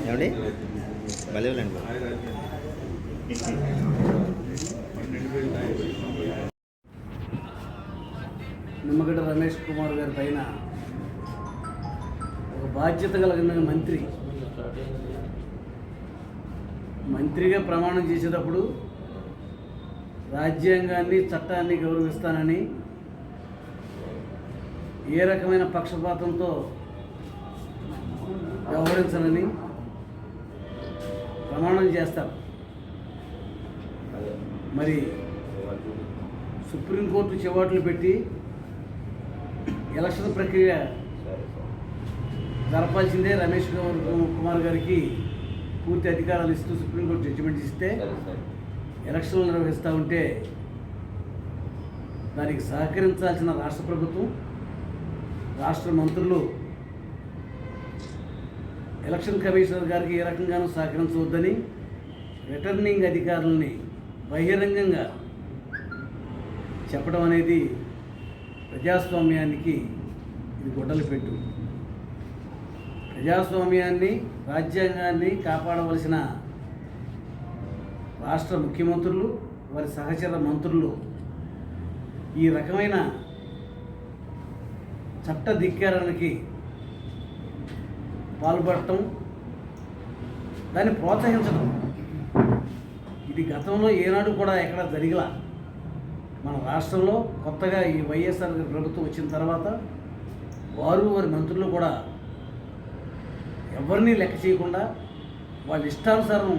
ఏమండి భలేవాళ్ళండి నిమ్మగడ్డ రమేష్ కుమార్ గారి పైన ఒక బాధ్యత కలిగిన మంత్రిగా ప్రమాణం చేసేటప్పుడు రాజ్యాంగాన్ని చట్టాన్ని గౌరవిస్తానని ఏ రకమైన పక్షపాతంతో వ్యవహరించనని ప్రమాణం చేస్తారు. మరి సుప్రీంకోర్టు చివాట్లు పెట్టి ఎలక్షన్ ప్రక్రియ జరపాల్సిందే రమేష్ కుమార్ గారికి పూర్తి అధికారాలు ఇస్తూ సుప్రీంకోర్టు జడ్జిమెంట్ ఇస్తే ఎలక్షన్లు నిర్వహిస్తూ ఉంటే దానికి సహకరించాల్సిన రాష్ట్ర ప్రభుత్వం, రాష్ట్ర మంత్రులు ఎలక్షన్ కమిషనర్ గారికి ఏ రకంగానూ సహకరించవద్దని రిటర్నింగ్ అధికారులని బహిరంగంగా చెప్పడం అనేది ప్రజాస్వామ్యానికి ఇది గొడ్డలి పెట్టు. ప్రజాస్వామ్యాన్ని, రాజ్యాంగాన్ని కాపాడవలసిన రాష్ట్ర ముఖ్యమంత్రులు, వారి సహచర మంత్రులు ఈ రకమైన చట్ట ధిక్కారానికి పాల్పడటం, దాన్ని ప్రోత్సహించడం ఇది గతంలో ఏనాడు కూడా ఎక్కడ జరిగలా. మన రాష్ట్రంలో కొత్తగా ఈ వైఎస్ఆర్ ప్రభుత్వం వచ్చిన తర్వాత వారి మంత్రులు కూడా ఎవరిని లెక్క చేయకుండా వాళ్ళ ఇష్టానుసారం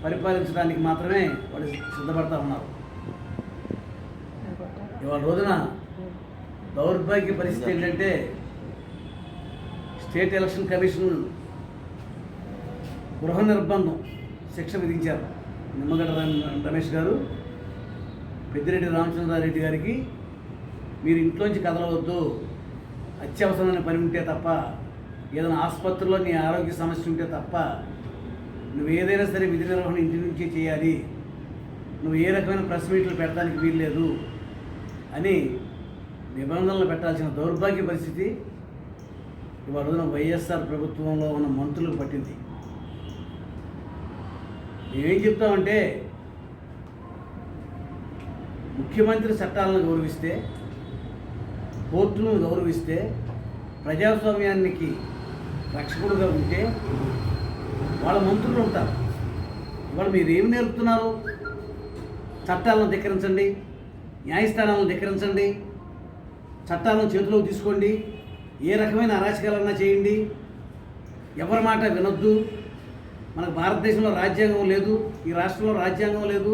పరిపాలించడానికి మాత్రమే వాళ్ళు సిద్ధపడతా ఉన్నారు. ఇవాళ రోజున దౌర్భాగ్య పరిస్థితి ఏంటంటే స్టేట్ ఎలక్షన్ కమిషన్ గృహ నిర్బంధం శిక్ష విధించారు. నిమ్మగడ్డ రమేష్ గారు పెద్దిరెడ్డి రామచంద్రారెడ్డి గారికి మీరు ఇంట్లోంచి కదలవద్దు, అత్యవసరమైన పని ఉంటే తప్ప, ఏదైనా ఆసుపత్రిలో నీ ఆరోగ్య సమస్య ఉంటే తప్ప నువ్వు ఏదైనా సరే విధి నిర్వహణ ఇంటి నుంచే చేయాలి, నువ్వు ఏ రకమైన ప్రెస్ మీట్లు పెట్టడానికి వీల్లేదు అని నిబంధనలు పెట్టాల్సిన దౌర్భాగ్య పరిస్థితి ఇవాళ రోజున వైఎస్ఆర్ ప్రభుత్వంలో ఉన్న మంత్రులకు పట్టింది. మేమేం చెప్తామంటే ముఖ్యమంత్రి చట్టాలను గౌరవిస్తే, కోర్టులను గౌరవిస్తే, ప్రజాస్వామ్యానికి రక్షకుడుగా ఉంటే వాళ్ళ మంత్రులు ఉంటారు. ఇవాళ మీరు ఏమి నేర్పుతున్నారు? చట్టాలను ధిక్కరించండి, న్యాయస్థానాలను ధిక్కరించండి, చట్టాలను చేతిలోకి తీసుకోండి, ఏ రకమైన అరాచకాలన్నా చేయండి, ఎవరి మాట వినొద్దు. మనకు భారతదేశంలో రాజ్యాంగం లేదు, ఈ రాష్ట్రంలో రాజ్యాంగం లేదు.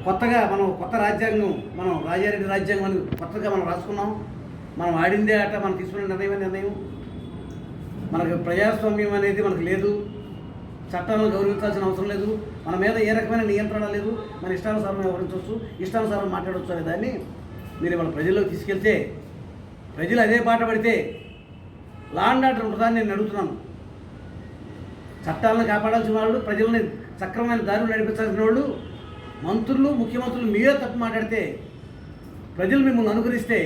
కొత్తగా కొత్త రాజ్యాంగం, మనం రాజారెడ్డి రాజ్యాంగం అని కొత్తగా మనం రాసుకున్నాం. మనం ఆడిందే ఆట, మనం తీసుకునే నిర్ణయం. మనకు ప్రజాస్వామ్యం అనేది మనకు లేదు, చట్టాలను గౌరవించాల్సిన అవసరం లేదు, మన మీద ఏ రకమైన నియంత్రణ లేదు, మన ఇష్టానుసారం వ్యవహరించవచ్చు, ఇష్టానుసారం మాట్లాడవచ్చు అనే దాన్ని మీరు వాళ్ళ ప్రజల్లోకి తీసుకెళ్తే, ప్రజలు అదే బాట పడితే లా అండ్ ఆర్డర్ ఉంటుందని నేను అడుగుతున్నాను. చట్టాలను కాపాడాల్సిన వాళ్ళు, ప్రజల్ని సక్రమమైన దారిలో నడిపించాల్సిన వాళ్ళు మంత్రులు, ముఖ్యమంత్రులు మీరే తప్పు మాట్లాడితే, ప్రజలు మిమ్మల్ని అనుకరిస్తే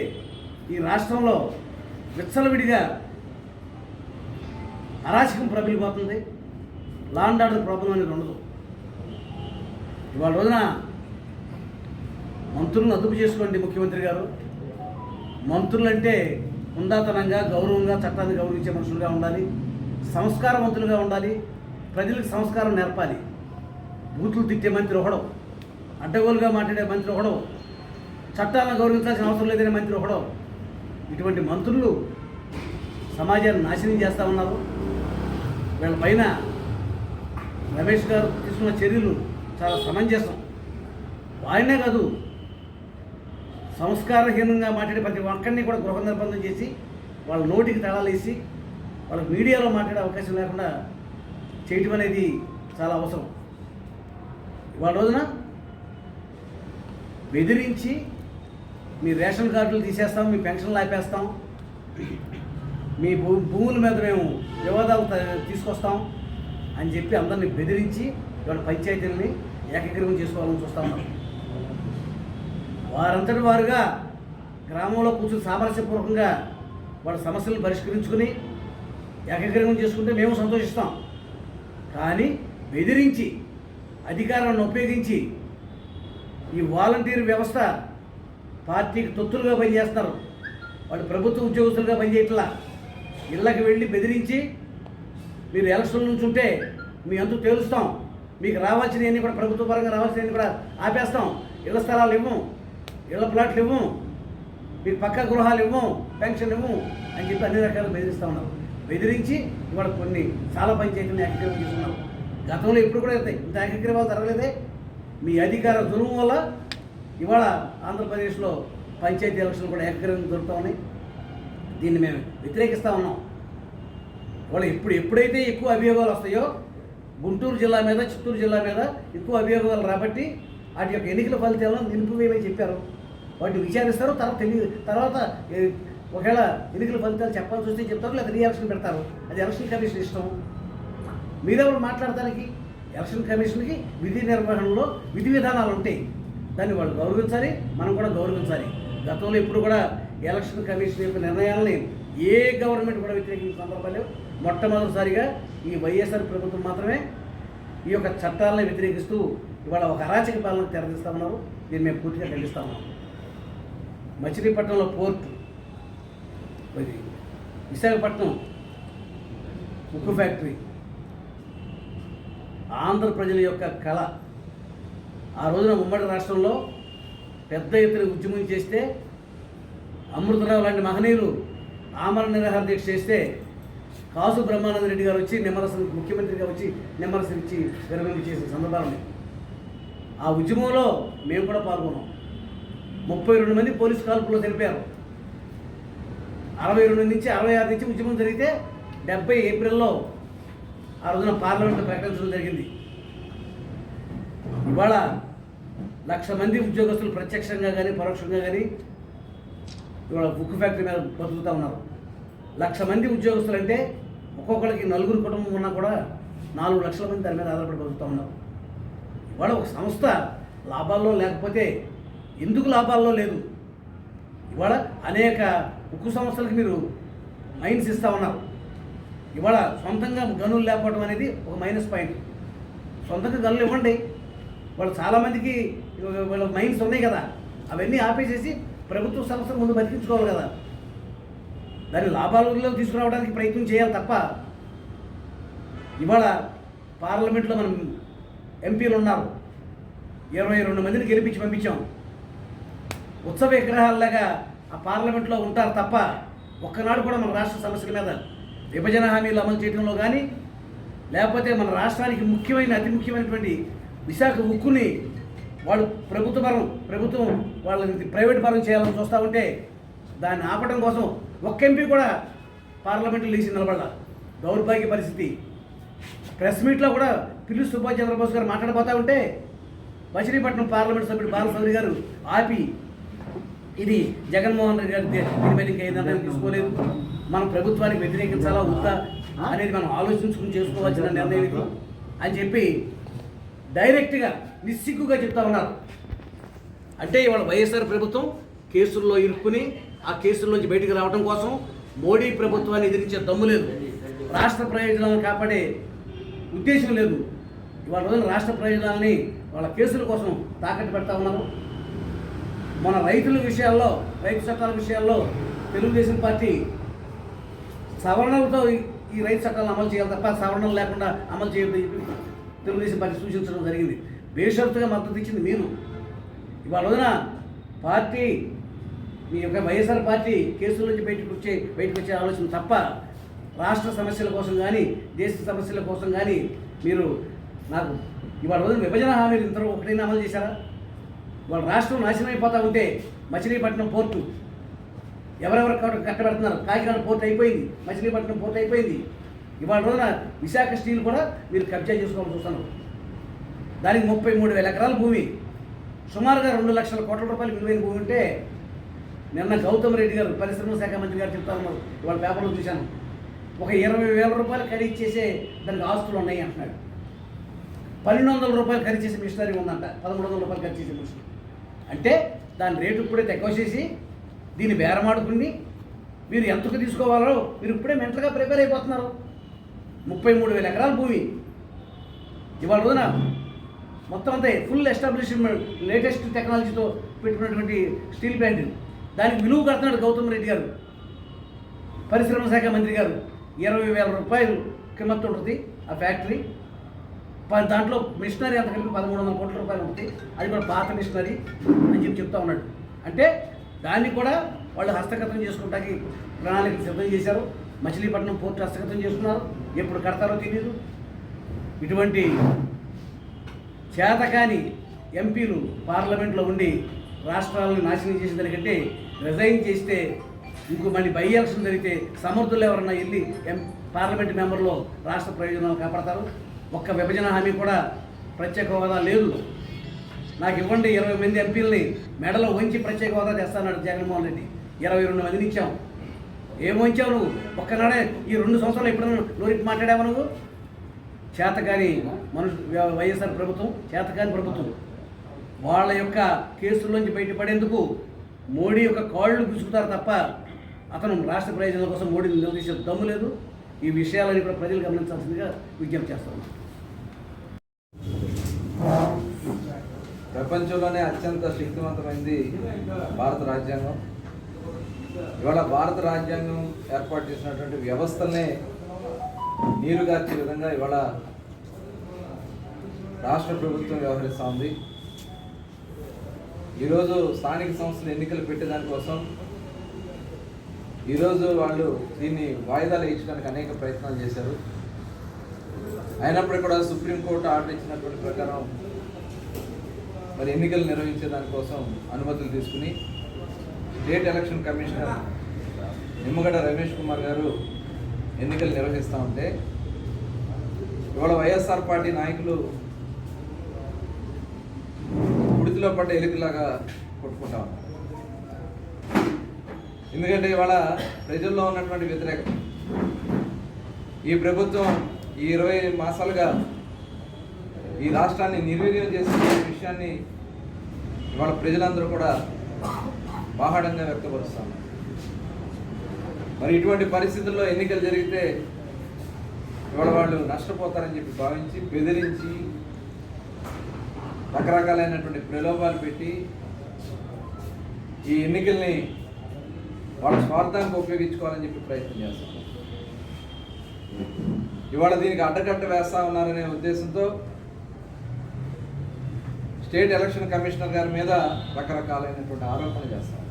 ఈ రాష్ట్రంలో విచ్చలవిడిగా అరాచకం ప్రబలిపోతుంది. లా అండ్ ఆర్డర్ ప్రాబ్లం అనేది ఉండదు. ఇవాళ రోజున మంత్రులను అదుపు చేసుకోండి ముఖ్యమంత్రి గారు. మంత్రులు అంటే హుందాతనంగా, గౌరవంగా, చట్టాన్ని గౌరవించే మనుషులుగా ఉండాలి, సంస్కారవంతులుగా ఉండాలి, ప్రజలకు సంస్కారం నేర్పాలి. బూతులు తిట్టే మంత్రి ఒకడో, అడ్డగోలుగా మాట్లాడే మంత్రి ఒకడో, చట్టాలను గౌరవించాల్సిన అవసరం లేదనే మంత్రి ఒకడో, ఇటువంటి మంత్రులు సమాజాన్ని నాశనం చేస్తూ ఉన్నారు. వీళ్ళ పైన రమేష్ గారు తీసుకున్న చర్యలు చాలా సమంజసం. వారినే కాదు, సంస్కారహీనంగా మాట్లాడే ప్రతి ఒక్కరిని కూడా గృహ నిర్బంధం చేసి వాళ్ళ నోటికి తాళాలు వేసి వాళ్ళకి మీడియాలో మాట్లాడే అవకాశం లేకుండా చేయటం అనేది చాలా అవసరం. ఇవాళ రోజున బెదిరించి మీ రేషన్ కార్డులు తీసేస్తాం, మీ పెన్షన్లు ఆపేస్తాం, మీ భూముల మీద మేము వివాదాలు తీసుకొస్తాం అని చెప్పి అందరినీ బెదిరించి ఇవాళ పంచాయతీలని ఏకగ్రీవం చేసుకోవాలని చూస్తూ ఉన్నాం. వారంతటి వారుగా గ్రామంలో కూర్చొని సామరస్యపూర్వకంగా వాళ్ళ సమస్యలను పరిష్కరించుకుని ఏకగ్రీవం చేసుకుంటే మేము సంతోషిస్తాం. కానీ బెదిరించి అధికారాన్ని ఉపయోగించి ఈ వాలంటీర్ వ్యవస్థ పార్టీకి తొత్తులుగా పనిచేస్తారు. వాళ్ళు ప్రభుత్వ ఉద్యోగస్తులుగా పనిచేయట్లా. ఇళ్ళకి వెళ్ళి బెదిరించి మీరు ఎలక్షన్ నుంచి ఉంటే మీ అంతు తేలుస్తాం, మీకు రావాల్సినవన్నీ కూడా ప్రభుత్వ పరంగా రావాల్సినవన్నీ కూడా ఆపేస్తాం, ఇళ్ల స్థలాలు ఇవ్వం, ఇళ్ల ప్లాట్లు ఇవ్వం, మీకు పక్కా గృహాలు ఇవ్వం, పెన్షన్ ఇవ్వం అని చెప్పి అన్ని రకాలు బెదిరిస్తూ ఉన్నారు. బెదిరించి ఇవాళ కొన్ని చాలా పంచాయతీలను ఏకగ్రీవం చేసుకున్నారు. గతంలో ఎప్పుడు కూడా ఇంత ఏకగ్రీవాలు జరగలేదే. మీ అధికార దుర్వం వల్ల ఇవాళ ఆంధ్రప్రదేశ్లో పంచాయతీ ఎలక్షన్లు కూడా ఏకగ్రీవం దొరుకుతూ ఉన్నాయి. దీన్ని మేము వ్యతిరేకిస్తూ ఉన్నాం. ఇవాళ ఎప్పుడైతే ఎక్కువ అభియోగాలు వస్తాయో గుంటూరు జిల్లా మీద, చిత్తూరు జిల్లా మీద ఎక్కువ అభియోగాలు రాబట్టి వాటి యొక్క ఎన్నికల ఫలితాలను నిలిపివేయమని చెప్పారు. వాటిని విచారిస్తారు. తర్వాత ఒకవేళ ఎన్నికల ఫలితాలు చెప్పాల్సి వస్తే చెప్తారు, లేదా రీఎలక్షన్ పెడతారు. అది ఎలక్షన్ కమిషన్ ఇష్టం. మీరెవరు మాట్లాడటానికి? ఎలక్షన్ కమిషన్కి విధి నిర్వహణలో విధి విధానాలు ఉంటాయి. దాన్ని వాళ్ళు గౌరవించాలి, మనం కూడా గౌరవించాలి. గతంలో ఇప్పుడు కూడా ఎలక్షన్ కమిషన్ యొక్క నిర్ణయాలని ఏ గవర్నమెంట్ కూడా వ్యతిరేకించిన సందర్భాలు మొట్టమొదటిసారిగా ఈ వైఎస్ఆర్ ప్రభుత్వం మాత్రమే ఈ యొక్క చట్టాలను వ్యతిరేకిస్తూ ఇవాళ ఒక అరాచక పాలనకు తెరదీస్తా ఉన్నారు. దీన్ని మేము పూర్తిగా ఖండిస్తా ఉన్నాం. మచిలీపట్నంలో పోర్టు, విశాఖపట్నం ఉక్కు ఫ్యాక్టరీ ఆంధ్ర ప్రజల యొక్క కళ. ఆ రోజున ఉమ్మడి రాష్ట్రంలో పెద్ద ఎత్తున ఉద్యమం చేస్తే అమృతరావు లాంటి మహనీయులు ఆమరణ నిరాహార దీక్ష చేస్తే కాసు బ్రహ్మానంద రెడ్డి గారు వచ్చి నిమ్మరసం ముఖ్యమంత్రిగా వచ్చి నిమ్మరసం ఇచ్చి విరమణ చేసిన సందర్భాలు. ఆ ఉద్యమంలో మేము కూడా పాల్గొన్నాం. 32 మంది పోలీసు కాల్పుల్లో చనిపోయారు. 62 నుంచి 66 నుంచి ఉద్యమం జరిగితే 70 ఏప్రిల్లో ఆ రోజున పార్లమెంట్లో ప్రకటించడం జరిగింది. ఇవాళ 1,00,000 మంది ఉద్యోగస్తులు ప్రత్యక్షంగా కానీ పరోక్షంగా కానీ ఇవాళ ఉక్కు ఫ్యాక్టరీ మీద బతుకుతూ ఉన్నారు. 1,00,000 మంది ఉద్యోగస్తులు అంటే ఒక్కొక్కరికి 4 కుటుంబం ఉన్నా కూడా 4 లక్షల మంది దాని మీద ఆధారపడి బతుకుతూ ఉన్నారు. ఇవాళ ఒక సంస్థ లాభాల్లో లేకపోతే ఎందుకు లాభాల్లో లేదు? ఇవాళ అనేక ఉక్కు సంస్థలకు మీరు మైన్స్ ఇస్తూ ఉన్నారు. ఇవాళ సొంతంగా గనులు లేకపోవడం అనేది ఒక మైనస్ పాయింట్. సొంతంగా గనులు ఇవ్వండి. వాళ్ళు చాలామందికి వాళ్ళ మైన్స్ ఉన్నాయి కదా, అవన్నీ ఆపేసేసి ప్రభుత్వ సంస్థలు ముందు బతికించుకోవాలి కదా. దాన్ని లాభాలలో తీసుకురావడానికి ప్రయత్నం చేయాలి తప్ప ఇవాళ పార్లమెంట్లో మనం ఎంపీలు ఉన్నారు, 22 మందిని గెలిపించి పంపించాం. ఉత్సవ విగ్రహాల్లాగా ఆ పార్లమెంట్లో ఉంటారు తప్ప ఒక్కనాడు కూడా మన రాష్ట్ర సమస్యల మీద విభజన హామీలు అమలు చేయడంలో కానీ, లేకపోతే మన రాష్ట్రానికి అతి ముఖ్యమైనటువంటి విశాఖ ఉక్కుని వాళ్ళు ప్రభుత్వం వాళ్ళని ప్రైవేట్ పరం చేయాలని చూస్తూ ఉంటే దాన్ని ఆపడం కోసం ఒక్క ఎంపీ కూడా పార్లమెంట్లో లేచి నిలబడాల. దౌర్భాగ్య పరిస్థితి. ప్రెస్ మీట్లో కూడా పిల్లి సుభాష్ చంద్రబోస్ గారు మాట్లాడిపోతూ ఉంటే మచిలీపట్నం పార్లమెంట్ సభ్యుడు బాలశౌరి గారు ఆపి ఇది జగన్మోహన్ రెడ్డి గారి దీని మీద ఇంకా ఏ నిర్ణయం తీసుకోలేదు, మనం ప్రభుత్వానికి వ్యతిరేకించాలా వద్దా అనేది మనం ఆలోచించుకుని చేసుకోవాల్సిన నిర్ణయం ఇది అని చెప్పి డైరెక్ట్గా నిస్సిగ్గుగా చెప్తా ఉన్నారు. అంటే ఇవాళ వైఎస్ఆర్ ప్రభుత్వం కేసుల్లో ఇరుక్కుని ఆ కేసుల్లోంచి బయటికి రావడం కోసం మోడీ ప్రభుత్వాన్ని ఎదిరించే దమ్ము లేదు, రాష్ట్ర ప్రయోజనాలను కాపాడే ఉద్దేశం లేదు. ఇవాళ రోజున రాష్ట్ర ప్రయోజనాలని వాళ్ళ కేసుల కోసం తాకట్టు పెడతా ఉన్నారు. మన రైతు చట్టాల విషయాల్లో తెలుగుదేశం పార్టీ సవరణలతో ఈ రైతు చట్టాలను అమలు చేయాలి తప్ప సవరణలు లేకుండా అమలు చేయొద్దని చెప్పి తెలుగుదేశం పార్టీ సూచించడం జరిగింది. బేషరతుగా మద్దతు ఇచ్చింది మీరు. ఇవాళ రోజున పార్టీ మీ యొక్క వైఎస్ఆర్ పార్టీ కేసుల నుంచి బయటకు వచ్చే ఆలోచన తప్ప రాష్ట్ర సమస్యల కోసం కానీ దేశ సమస్యల కోసం కానీ మీరు నాకు ఇవాళ రోజున విభజన హామీలు ఇంతలో ఒకటైనా అమలు చేశారా? వాళ్ళ రాష్ట్రం నాశనం అయిపోతూ ఉంటే మచిలీపట్నం పోర్టు ఎవరెవరు కట్టబెడుతున్నారు? కాకినాడ పోర్టు అయిపోయింది, మచిలీపట్నం పోర్టు అయిపోయింది. ఇవాళ రోజున విశాఖ స్టీల్ కూడా మీరు కబ్జా చేసుకోవాలని చూస్తున్నారు. దానికి 33,000 ఎకరాల భూమి, సుమారుగా 2 లక్షల కోట్ల రూపాయలు విలువైన భూమి ఉంటే నిన్న గౌతమ్ రెడ్డి గారు పరిశ్రమల శాఖ మంత్రి గారు చెప్తా ఉన్నారు, ఇవాళ పేపర్లో చూశాను, ఒక 20,000 రూపాయలు ఖరీదు చేసే దానికి ఆస్తులు ఉన్నాయి అంటున్నాడు. 1,200 రూపాయలు ఖరీదు చేసే మిషనరీ ఉందంట, 1,300 రూపాయలు ఖరీదు చేసే మిషన్. అంటే దాని రేటు ఇప్పుడే తక్కువ చేసి దీన్ని బేరమాడుకుని మీరు ఎంతకు తీసుకోవాలో మీరు ఇప్పుడే మెంటల్గా ప్రిపేర్ అయిపోతున్నారు. 33,000 ఎకరాల భూమి ఇవాళ రోజున మొత్తం అంతా ఫుల్ ఎస్టాబ్లిష్మెంట్ లేటెస్ట్ టెక్నాలజీతో పెట్టుకున్నటువంటి స్టీల్ ప్లాంట్, దానికి విలువ కడుతున్నాడు గౌతమ్ రెడ్డి గారు, పరిశ్రమ శాఖ మంత్రి గారు. 20,000 రూపాయలు కిమ్మత్తు ఉంటుంది ఆ ఫ్యాక్టరీ. దాంట్లో మిషనరీ అంత కలిపి 1,300 కోట్ల రూపాయలు ఉంటుంది. అది కూడా పాత మిషనరీ అని చెప్తా ఉన్నాడు. అంటే దాన్ని కూడా వాళ్ళు హస్తగతం చేసుకోవడానికి ప్రణాళిక సిద్ధం చేశారు. మచిలీపట్నం పోర్టు హస్తగతం చేసుకున్నారు. ఎప్పుడు కడతారో తెలియదు. ఇటువంటి చేతకాని ఎంపీలు పార్లమెంట్లో ఉండి రాష్ట్రాలను నాశనం చేసేదానికంటే రిజైన్ చేస్తే, ఇంకో మళ్ళీ బై ఎలక్షన్ జరిగితే సమర్థులు ఎవరన్నా వెళ్ళి పార్లమెంట్ మెంబర్లో రాష్ట్ర ప్రయోజనాలు కాపాడతారు. ఒక్క విభజన హామీ కూడా ప్రత్యేక హోదా లేదు. నాకు ఇవ్వండి 20 మంది ఎంపీలని మెడలో వంచి ప్రత్యేక హోదా తెస్తాన్నాడు జగన్మోహన్ రెడ్డి. 22 మందిని ఇచ్చాం. ఏం వంచావు నువ్వు? ఒక్కనాడే ఈ 2 సంవత్సరాలు ఎప్పుడైనా నోరికి మాట్లాడావు నువ్వు? చేతకాని వైఎస్ఆర్ ప్రభుత్వం, చేతకాని ప్రభుత్వం. వాళ్ళ యొక్క కేసుల్లోంచి బయటపడేందుకు మోడీ యొక్క కాళ్ళు గుసుకుతారు తప్ప అతను రాష్ట్ర ప్రయోజనాల కోసం మోడీని నిలదీసే దమ్ము లేదు. ఈ విషయాలని కూడా ప్రజలు గమనించాల్సిందిగా విజ్ఞప్తి చేస్తున్నాను. ప్రపంచంలోనే అత్యంత శక్తివంతమైంది భారత రాజ్యాంగం. ఇవాళ భారత రాజ్యాంగం ఏర్పాటు చేసినటువంటి వ్యవస్థనే నీరుగార్చే విధంగా ఇవాళ రాష్ట్ర ప్రభుత్వం వ్యవహరిస్తూ ఉంది. ఈరోజు స్థానిక సంస్థల ఎన్నికలు పెట్టేదానికోసం ఈరోజు వాళ్ళు దీన్ని వాయిదాలు ఇచ్చడానికి అనేక ప్రయత్నాలు చేశారు. అయినప్పటికీ కూడా సుప్రీంకోర్టు ఆర్డర్ ఇచ్చినటువంటి ప్రకారం మరి ఎన్నికలు నిర్వహించే దానికోసం అనుమతులు తీసుకుని state election commissioner Nimmagadda Ramesh Kumar గారు ఎన్నికలు నిర్వహిస్తూ ఉంటే ఇవాళ వైఎస్ఆర్ పార్టీ నాయకులు ఉడితిలో పడ్డ ఎలుకలాగా కొట్టుకుంటా ఉన్నారు. ఎందుకంటే ఇవాళ ప్రజల్లో ఉన్నటువంటి వ్యతిరేకత, ఈ ప్రభుత్వం ఈ 20 మాసాలుగా ఈ రాష్ట్రాన్ని నిర్వీర్యం చేసిన విషయాన్ని ఇవాళ ప్రజలందరూ కూడా బాహాడంగా వ్యక్తపరుస్తున్నారు. మరి ఇటువంటి పరిస్థితుల్లో ఎన్నికలు జరిగితే ఇవాళ వాళ్ళు నష్టపోతారని చెప్పి భావించి బెదిరించి రకరకాలైనటువంటి ప్రలోభాలు పెట్టి ఈ ఎన్నికల్ని వాళ్ళ స్వార్థానికి ఉపయోగించుకోవాలని చెప్పి ప్రయత్నం చేస్తారు. ఇవాళ దీనికి అడ్డకట్ట వేస్తా ఉన్నారనే ఉద్దేశంతో స్టేట్ ఎలక్షన్ కమిషనర్ గారి మీద రకరకాలైనటువంటి ఆరోపణలు చేస్తారు.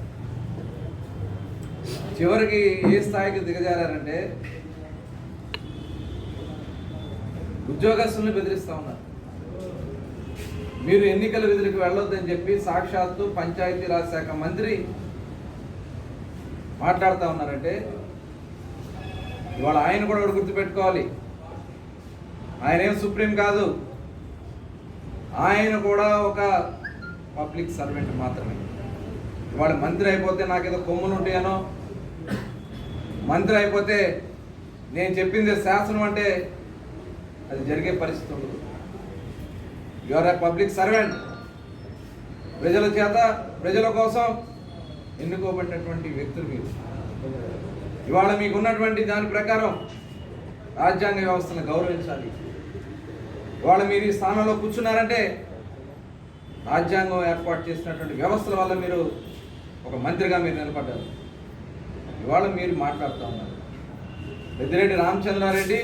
చివరికి ఏ స్థాయికి దిగజారంటే ఉద్యోగస్తుల్ని బెదిరిస్తూ ఉన్నారు. మీరు ఎన్నికల విధులకు వెళ్ళొద్దని చెప్పి సాక్షాత్తు పంచాయతీరాజ్ శాఖ మంత్రి మాట్లాడుతూ ఉన్నారంటే ఇవాళ ఆయన కూడా గుర్తుపెట్టుకోవాలి. ఆయన ఏం సుప్రీం కాదు, ఆయన కూడా ఒక పబ్లిక్ సర్వెంట్ మాత్రమే. ఇవాళ మంత్రి అయిపోతే నాకేదో కొమ్ములు ఉంటాయనో, మంత్రి అయిపోతే నేను చెప్పింది శాసనం అంటే అది జరిగే పరిస్థితి ఉండదు. You are a public servant. ప్రజల చేత ప్రజల కోసం ఎన్నుకోబడినటువంటి వ్యక్తులు మీరు. ఇవాళ మీకు ఉన్నటువంటి దాని ప్రకారం రాజ్యాంగ వ్యవస్థను గౌరవించాలి. ఇవాళ మీరు ఈ స్థానంలో కూర్చున్నారంటే రాజ్యాంగం ఏర్పాటు చేసినటువంటి వ్యవస్థల వల్ల మీరు ఒక మంత్రిగా మీరు నిలబడ్డారు. ఇవాళ మీరు మాట్లాడుతూ ఉన్నారు. పెద్దిరెడ్డి రామచంద్రారెడ్డి,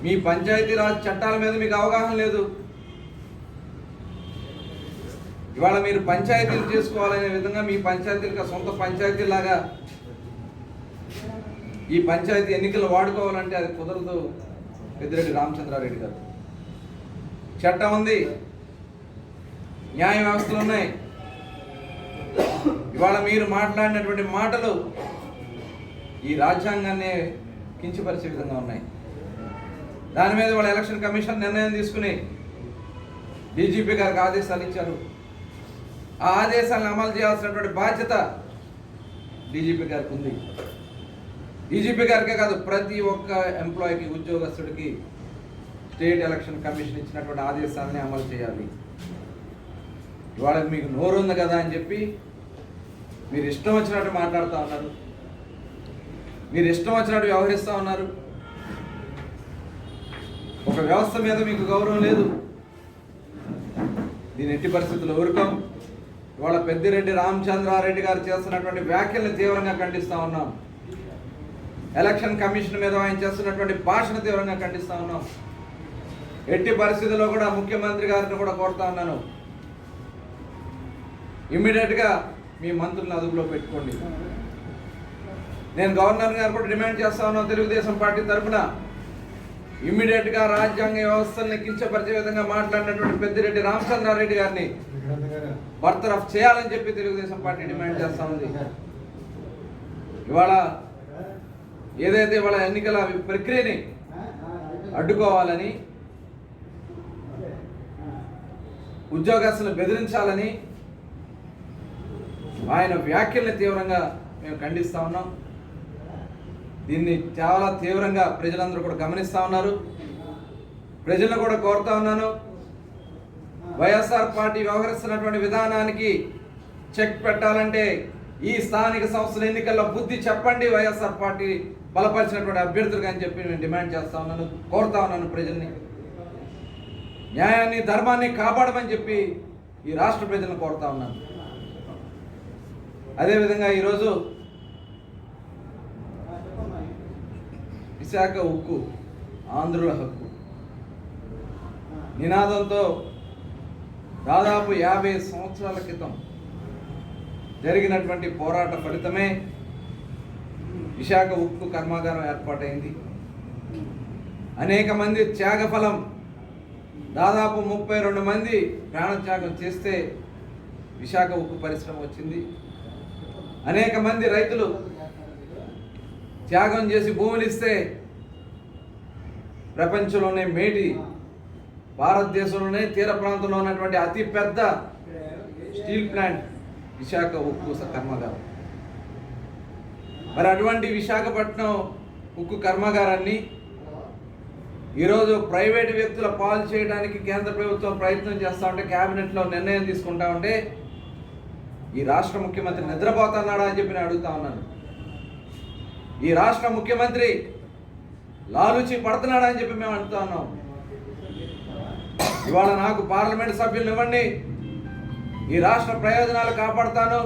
మీ పంచాయతీరాజ్ చట్టాల మీద మీకు అవగాహన లేదు. ఇవాళ మీరు పంచాయతీలు చేసుకోవాలనే విధంగా మీ పంచాయతీలకు సొంత పంచాయతీలాగా ఈ పంచాయతీ ఎన్నికలు వాడుకోవాలంటే అది కుదరదు. పెద్దిరెడ్డి రామచంద్రారెడ్డి గారు, చట్టం ఉంది, న్యాయ వ్యవస్థలు ఉన్నాయి. ఇవాళ మీరు మాట్లాడినటువంటి మాటలు ఈ రాజ్యాంగాన్ని కించపరిచే విధంగా ఉన్నాయి. దాని మీద వాళ్ళ ఎలక్షన్ కమిషన్ నిర్ణయం తీసుకుని డీజీపీ గారికి ఆదేశాలు ఇచ్చారు. ఆ ఆదేశాలను అమలు చేయాల్సినటువంటి బాధ్యత డీజీపీ గారికి ఉంది. డీజీపీ గారికే కాదు, ప్రతి ఒక్క ఎంప్లాయీకి, ఉద్యోగస్తుడికి స్టేట్ ఎలక్షన్ కమిషన్ ఇచ్చినటువంటి ఆదేశాలని అమలు చేయాలి. ఇవాళ మీకు నోరు ఉంది కదా అని చెప్పి మీరు ఇష్టం వచ్చినట్టు మాట్లాడుతూ ఉన్నారు, మీరు ఇష్టం వచ్చినట్టు వ్యవహరిస్తూ ఉన్నారు. ఒక వ్యవస్థ మీద మీకు గౌరవం లేదు. దీని ఎట్టి పరిస్థితుల్లో ఊరుకోం. ఇవాళ పెద్దిరెడ్డి రామచంద్రారెడ్డి గారు చేస్తున్నటువంటి వ్యాఖ్యలను తీవ్రంగా ఖండిస్తూ ఉన్నాం. ఎలక్షన్ కమిషన్ మీద ఆయన చేస్తున్నటువంటి భాషను తీవ్రంగా ఖండిస్తూ ఉన్నాం. ఎట్టి పరిస్థితుల్లో కూడా ముఖ్యమంత్రి గారిని కూడా కోరుతా ఉన్నాను, ఇమ్మీడియట్గా మీ మంత్రులను అదుపులో పెట్టుకోండి. నేను గవర్నర్ గారు కూడా డిమాండ్ చేస్తా ఉన్నాను, తెలుగుదేశం పార్టీ తరఫున ఇమ్మీడియట్గా రాజ్యాంగ వ్యవస్థల్ని కించపరిచే విధంగా మాట్లాడినటువంటి పెద్దిరెడ్డి రామచంద్రారెడ్డి గారిని బర్తరఫ్ చేయాలని చెప్పి తెలుగుదేశం పార్టీ డిమాండ్ చేస్తా ఉంది. ఇవాళ ఏదైతే ఇవాళ ఎన్నికల ప్రక్రియని అడ్డుకోవాలని, ఉద్యోగస్తులను బెదిరించాలని ఆయన వ్యాఖ్యల్ని తీవ్రంగా మేము ఖండిస్తూ ఉన్నాం. దీన్ని చాలా తీవ్రంగా ప్రజలందరూ కూడా గమనిస్తూ ఉన్నారు. ప్రజలను కూడా కోరుతా ఉన్నాను, వైఎస్ఆర్ పార్టీ వ్యవహరిస్తున్నటువంటి విధానానికి చెక్ పెట్టాలంటే ఈ స్థానిక సంస్థల ఎన్నికల్లో బుద్ధి చెప్పండి వైఎస్ఆర్ పార్టీ బలపరిచినటువంటి అభ్యర్థులుగా అని చెప్పి నేను డిమాండ్ చేస్తా ఉన్నాను, కోరుతా ఉన్నాను. ప్రజల్ని న్యాయాన్ని ధర్మాన్ని కాపాడమని చెప్పి ఈ రాష్ట్ర ప్రజలను కోరుతా ఉన్నాను. అదేవిధంగా ఈరోజు విశాఖ ఉక్కు ఆంధ్రుల హక్కు నినాదంతో దాదాపు 50 సంవత్సరాల క్రితం జరిగినటువంటి పోరాట ఫలితమే విశాఖ ఉక్కు కర్మాగారం ఏర్పాటైంది. అనేక మంది త్యాగఫలం, దాదాపు 32 మంది ప్రాణత్యాగం చేస్తే విశాఖ ఉక్కు పరిశ్రమ వచ్చింది. అనేక మంది రైతులు త్యాగం చేసి భూములు ఇస్తే ప్రపంచంలోనే మేటి, భారతదేశంలోనే తీర ప్రాంతంలో ఉన్నటువంటి అతి పెద్ద స్టీల్ ప్లాంట్ విశాఖ ఉక్కు కర్మాగారం. మరి అటువంటి విశాఖపట్నం ఉక్కు కర్మాగారాన్ని ఈరోజు ప్రైవేటు వ్యక్తుల పాలు చేయడానికి కేంద్ర ప్రభుత్వం ప్రయత్నం చేస్తూ ఉంటే, క్యాబినెట్లో నిర్ణయం తీసుకుంటా ఉంటే ఈ రాష్ట్ర ముఖ్యమంత్రి నిద్రపోతున్నాడా అని చెప్పి నేను అడుగుతా ఉన్నాను. ఈ రాష్ట్ర ముఖ్యమంత్రి లాలుచి పడుతున్నాడా అని చెప్పి మేము అడుగుతా ఉన్నాం. ఇవాళ నాకు పార్లమెంట్ సభ్యులను ఇవ్వండి, ఈ రాష్ట్ర ప్రయోజనాలు కాపాడుతాను,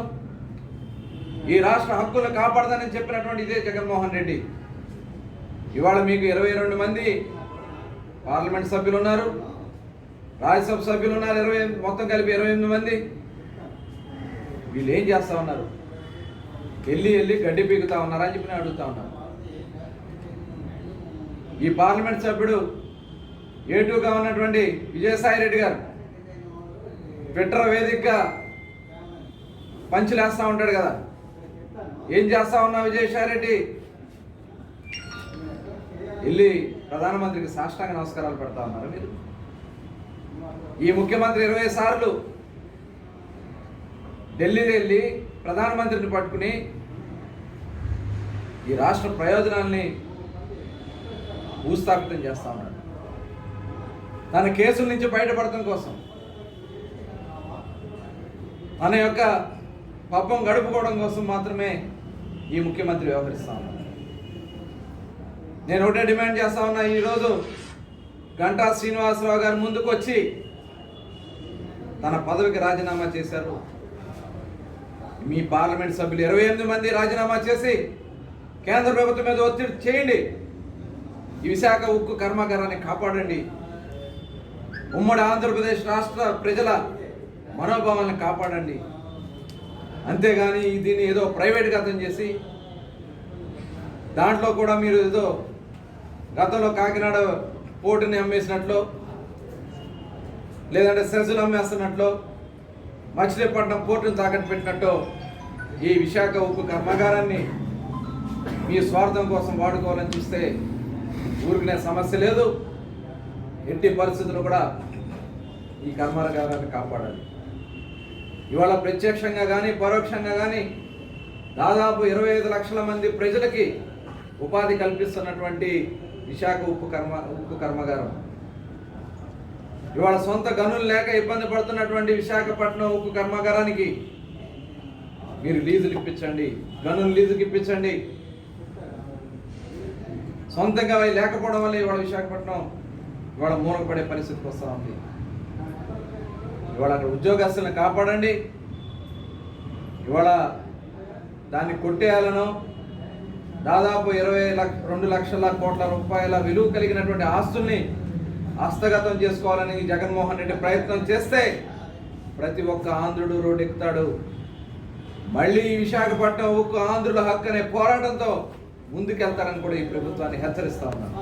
ఈ రాష్ట్ర హక్కులను కాపాడుతానని చెప్పినటువంటి ఇదే జగన్మోహన్ రెడ్డి. ఇవాళ మీకు 22 మంది పార్లమెంట్ సభ్యులు ఉన్నారు, రాజ్యసభ సభ్యులు ఉన్నారు, 20 మొత్తం కలిపి 28 మంది. వీళ్ళు ఏం చేస్తా ఉన్నారు? వెళ్ళి గడ్డి పీకుతా ఉన్నారా అని చెప్పి నేను అడుగుతా ఉన్నాను. ఈ పార్లమెంట్ సభ్యుడు ఏటూగా ఉన్నటువంటి విజయసాయి రెడ్డి గారు ట్విట్టర్ వేదికగా పంచులేస్తూ ఉంటాడు కదా, ఏం చేస్తా ఉన్నా విజయసాయి రెడ్డి? వెళ్ళి ప్రధానమంత్రికి సాష్టాంగ నమస్కారాలు పెడతా ఉన్నారు మీరు. ఈ ముఖ్యమంత్రి 20 సార్లు ఢిల్లీ వెళ్ళి ప్రధానమంత్రిని పట్టుకుని ఈ రాష్ట్ర ప్రయోజనాల్ని భూస్థాపితం చేస్తూ ఉన్నాడు. తన కేసుల నుంచి బయటపడటం కోసం, తన యొక్క పబ్బం గడుపుకోవడం కోసం మాత్రమే ఈ ముఖ్యమంత్రి వ్యవహరిస్తూ ఉన్నాడు. నేను ఒకటే డిమాండ్ చేస్తా ఉన్నా, ఈరోజు గంటా శ్రీనివాసరావు గారు ముందుకు వచ్చి తన పదవికి రాజీనామా చేశారు. మీ పార్లమెంట్ సభ్యులు 28 మంది రాజీనామా చేసి కేంద్ర ప్రభుత్వం మీద ఒత్తిడి చేయండి, ఈ విశాఖ ఉక్కు కర్మాగారాన్ని కాపాడండి, ఉమ్మడి ఆంధ్రప్రదేశ్ రాష్ట్ర ప్రజల మనోభావాలను కాపాడండి. అంతేగాని దీన్ని ఏదో ప్రైవేట్ గతం చేసి దాంట్లో కూడా మీరు ఏదో గతంలో కాకినాడ పోర్టుని అమ్మేసినట్లు, లేదంటే సెజులు అమ్మేస్తున్నట్లు, మచిలీపట్నం పోర్టును తాకట్టు పెట్టినట్టు ఈ విశాఖ ఉక్కు కర్మాగారాన్ని మీ స్వార్థం కోసం వాడుకోవాలని చూస్తే ఊరికనే సమస్య లేదు. ఎట్టి పరిస్థితులు కూడా ఈ కర్మాగారాన్ని కాపాడాలి. ఇవాళ ప్రత్యక్షంగా కానీ పరోక్షంగా కానీ దాదాపు 25 లక్షల మంది ప్రజలకి ఉపాధి కల్పిస్తున్నటువంటి విశాఖ ఉక్కు కర్మాగారం, ఇవాళ సొంత గనులు లేక ఇబ్బంది పడుతున్నటువంటి విశాఖపట్నం ఉక్కు కర్మాగారానికి మీరు లీజులు ఇప్పించండి, గనులు లీజుకి ఇప్పించండి. సొంతంగా అవి లేకపోవడం వల్ల ఇవాళ విశాఖపట్నం ఇవాళ మూలకపడే పరిస్థితికి వస్తూ ఉంది. ఇవాళ అక్కడ ఉద్యోగస్తులను కాపాడండి. ఇవాళ దాన్ని కొట్టేయాలను దాదాపు 22 లక్షల కోట్ల రూపాయల విలువ కలిగినటువంటి ఆస్తుల్ని హస్తగతం చేసుకోవాలని జగన్మోహన్ రెడ్డి ప్రయత్నం చేస్తే ప్రతి ఒక్క ఆంధ్రుడు రోడ్డెక్కుతాడు. మళ్ళీ విశాఖపట్నం ఉక్కు ఆంధ్రుల హక్కు అనే పోరాటంతో ముందుకెళ్తారని కూడా ఈ ప్రభుత్వాన్ని హెచ్చరిస్తా ఉన్నాను.